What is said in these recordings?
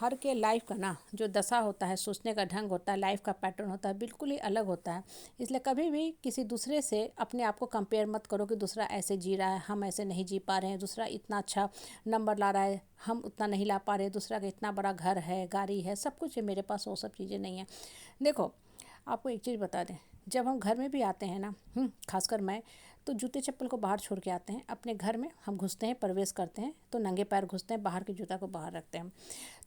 हर के लाइफ का ना जो दशा होता है, सोचने का ढंग होता है, लाइफ का पैटर्न होता है, बिल्कुल ही अलग होता है। इसलिए कभी भी किसी दूसरे से अपने आप को कंपेयर मत करो कि दूसरा ऐसे जी रहा है, हम ऐसे नहीं जी पा रहे हैं, दूसरा इतना अच्छा नंबर ला रहा है, हम उतना नहीं ला पा रहे, दूसरा का इतना बड़ा घर है, गाड़ी है, सब कुछ है, मेरे पास वो सब चीज़ें नहीं हैं। देखो, आपको एक चीज़ बता दें, जब हम घर में भी आते हैं ना, खासकर मैं तो जूते चप्पल को बाहर छोड़ के आते हैं। अपने घर में हम घुसते हैं, प्रवेश करते हैं तो नंगे पैर घुसते हैं, बाहर के जूता को बाहर रखते हैं।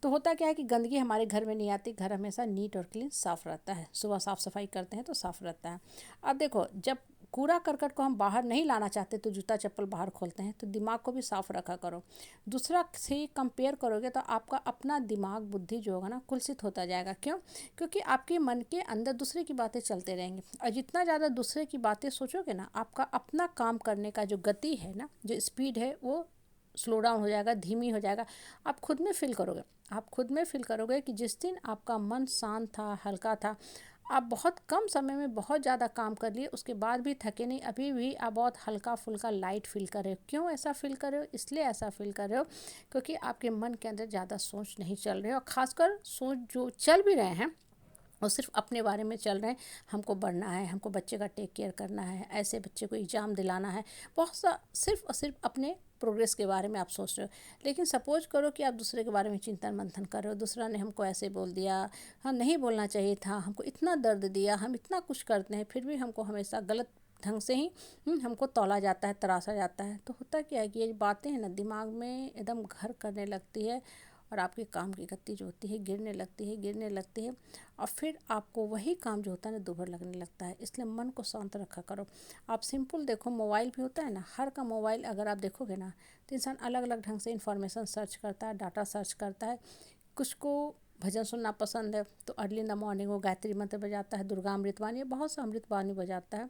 तो होता क्या है कि गंदगी हमारे घर में नहीं आती, घर हमेशा नीट और क्लीन साफ़ रहता है। सुबह साफ़ सफाई करते हैं तो साफ़ रहता है। अब देखो, जब कूड़ा करकट को हम बाहर नहीं लाना चाहते तो जूता चप्पल बाहर खोलते हैं। तो दिमाग को भी साफ़ रखा करो। दूसरा से कंपेयर करोगे तो आपका अपना दिमाग बुद्धि जो होगा ना कुलसित होता जाएगा। क्यों? क्योंकि आपके मन के अंदर दूसरे की बातें चलते रहेंगे, और जितना ज़्यादा दूसरे की बातें सोचोगे ना, आपका अपना काम करने का जो गति है ना, जो स्पीड है, वो स्लो डाउन हो जाएगा, धीमी हो जाएगा। आप खुद में फील करोगे, आप खुद में फील करोगे कि जिस दिन आपका मन शांत था, हल्का था, आप बहुत कम समय में बहुत ज़्यादा काम कर लिए, उसके बाद भी थके नहीं, अभी भी आप बहुत हल्का फुल्का लाइट फील कर रहे हो। क्यों ऐसा फील कर रहे हो? इसलिए ऐसा फील कर रहे हो क्योंकि आपके मन के अंदर ज़्यादा सोच नहीं चल रही है, और ख़ासकर सोच जो चल भी रहे हैं वो सिर्फ अपने बारे में चल रहे हैं। हमको बढ़ना है, हमको बच्चे का टेक केयर करना है, ऐसे बच्चे को एग्ज़ाम दिलाना है, बहुत सा सिर्फ और सिर्फ अपने प्रोग्रेस के बारे में आप सोच रहे हो। लेकिन सपोज करो कि आप दूसरे के बारे में चिंतन मंथन कर रहे हो, दूसरा ने हमको ऐसे बोल दिया, हाँ नहीं बोलना चाहिए था, हमको इतना दर्द दिया, हम इतना कुछ करते हैं फिर भी हमको हमेशा गलत ढंग से ही हमको तौला जाता है, तराशा जाता है। तो होता क्या है कि ये बातें हैं ना, दिमाग में एकदम घर करने लगती है, और आपके काम की गति जो होती है गिरने लगती है, गिरने लगती है, और फिर आपको वही काम जो होता है ना दुभर लगने लगता है। इसलिए मन को शांत रखा करो। आप सिंपल देखो, मोबाइल भी होता है ना, हर का मोबाइल अगर आप देखोगे ना तो इंसान अलग अलग ढंग से इन्फॉर्मेशन सर्च करता है, डाटा सर्च करता है। कुछ को भजन सुनना पसंद है तो अर्ली इन द मॉर्निंग वो गायत्री मंत्र बजाता है, दुर्गा अमृतवाणी, बहुत सा अमृतवाणी बजाता है,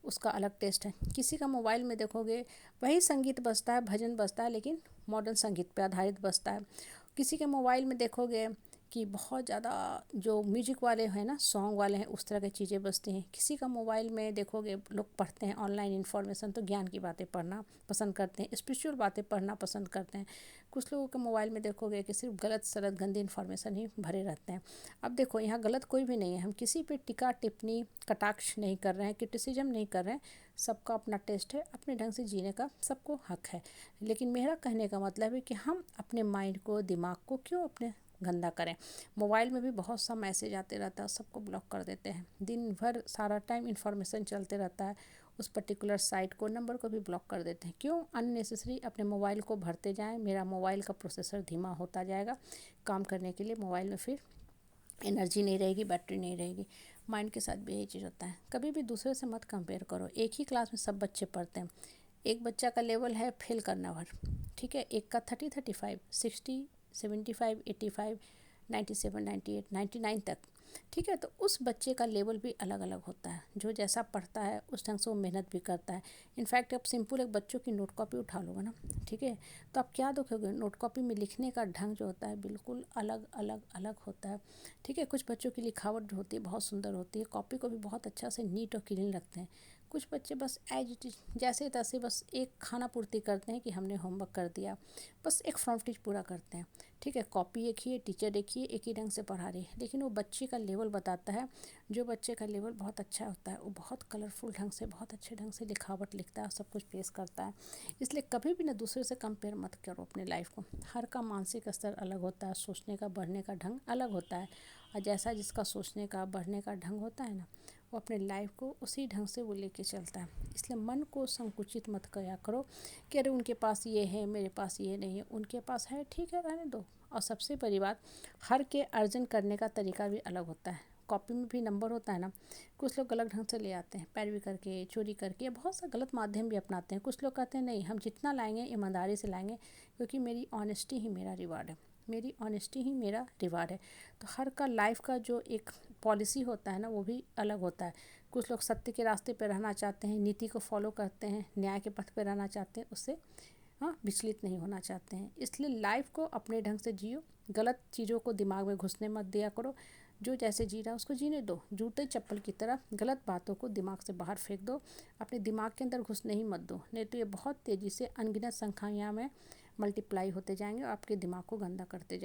उसका अलग टेस्ट है। किसी का मोबाइल में देखोगे वही संगीत बजता है, भजन बजता है, लेकिन मॉडर्न संगीत पे आधारित बजता है। किसी के मोबाइल में देखोगे कि बहुत ज़्यादा जो म्यूजिक वाले हैं ना, सॉन्ग वाले हैं, उस तरह की चीज़ें बजती हैं। किसी का मोबाइल में देखोगे लोग पढ़ते हैं ऑनलाइन इन्फॉर्मेशन, तो ज्ञान की बातें पढ़ना पसंद करते हैं, स्पिरिचुअल बातें पढ़ना पसंद करते हैं। कुछ लोगों के मोबाइल में देखोगे कि सिर्फ गलत सलत गंदी इन्फॉर्मेशन ही भरे रहते हैं। अब देखो, यहाँ गलत कोई भी नहीं है, हम किसी पे टिक्का टिप्पणी कटाक्ष नहीं कर रहे हैं, क्रिटिसिज्म नहीं कर रहे हैं। सबका अपना टेस्ट है, अपने ढंग से जीने का सबको हक है। लेकिन मेरा कहने का मतलब है कि हम अपने माइंड को, दिमाग को क्यों अपने गंदा करें। मोबाइल में भी बहुत सा मैसेज आते रहता है, सबको ब्लॉक कर देते हैं। दिन भर सारा टाइम इन्फॉर्मेशन चलते रहता है, उस पर्टिकुलर साइट को, नंबर को भी ब्लॉक कर देते हैं। क्यों अननेसेसरी अपने मोबाइल को भरते जाएं। मेरा मोबाइल का प्रोसेसर धीमा होता जाएगा, काम करने के लिए मोबाइल में फिर एनर्जी नहीं रहेगी, बैटरी नहीं रहेगी। माइंड के साथ भी यही चीज़ होता है। कभी भी दूसरे से मत कंपेयर करो। एक ही क्लास में सब बच्चे पढ़ते हैं, एक बच्चा का लेवल है फेल करना भर, ठीक है, एक का 30, 35, 60, 75, 85, 97, 98, 99 तक, ठीक है। तो उस बच्चे का लेवल भी अलग अलग होता है। जो जैसा पढ़ता है उस ढंग से वो मेहनत भी करता है। इनफैक्ट आप सिंपल एक बच्चों की नोट कॉपी उठा लोगे ना, ठीक है, तो आप क्या देखोगे, नोट कॉपी में लिखने का ढंग जो होता है बिल्कुल अलग अलग अलग होता है, ठीक है। कुछ बच्चों की लिखावट जो होती है बहुत सुंदर होती है, कॉपी को भी बहुत अच्छा से नीट और क्लीन रखते हैं। कुछ बच्चे बस एज इट इज जैसे तैसे बस एक खाना पूर्ति करते हैं कि हमने होमवर्क कर दिया, बस एक फॉर्मेलिटीज पूरा करते हैं, ठीक है। कॉपी एक ही है, टीचर देखिए एक ही ढंग से पढ़ा रही है, लेकिन वो बच्चे का लेवल बताता है। जो बच्चे का लेवल बहुत अच्छा होता है वो बहुत कलरफुल ढंग से, बहुत अच्छे ढंग से लिखावट लिखता है, सब कुछ पेश करता है। इसलिए कभी भी ना दूसरे से कंपेयर मत करो अपने लाइफ को। हर का मानसिक स्तर अलग होता है, सोचने का बढ़ने का ढंग अलग होता है, और जैसा जिसका सोचने का बढ़ने का ढंग होता है ना, वो अपने लाइफ को उसी ढंग से वो लेके चलता है। इसलिए मन को संकुचित मत किया करो कि अरे उनके पास ये है, मेरे पास ये नहीं है। उनके पास है, ठीक है, रहने दो। और सबसे बड़ी बात, हर के अर्जन करने का तरीका भी अलग होता है। कॉपी में भी नंबर होता है ना, कुछ लोग गलत ढंग से ले आते हैं, पैरवी करके, चोरी करके, या बहुत सा गलत माध्यम भी अपनाते हैं। कुछ लोग कहते हैं नहीं, हम जितना लाएंगे ईमानदारी से लाएंगे, क्योंकि मेरी ऑनेस्टी ही मेरा रिवार्ड है, मेरी ऑनेस्टी ही मेरा रिवार्ड है। तो हर का लाइफ का जो एक पॉलिसी होता है ना, वो भी अलग होता है। कुछ लोग सत्य के रास्ते पर रहना चाहते हैं, नीति को फॉलो करते हैं, न्याय के पथ पर रहना चाहते हैं, उससे विचलित नहीं होना चाहते हैं। इसलिए लाइफ को अपने ढंग से जियो, गलत चीज़ों को दिमाग में घुसने मत दिया करो। जो जैसे जी रहा है उसको जीने दो। जूते चप्पल की तरह गलत बातों को दिमाग से बाहर फेंक दो, अपने दिमाग के अंदर घुसने ही मत दो, नहीं तो ये बहुत तेज़ी से अनगिनत संख्याओं में मल्टीप्लाई होते जाएंगे और आपके दिमाग को गंदा करते जाएंगे।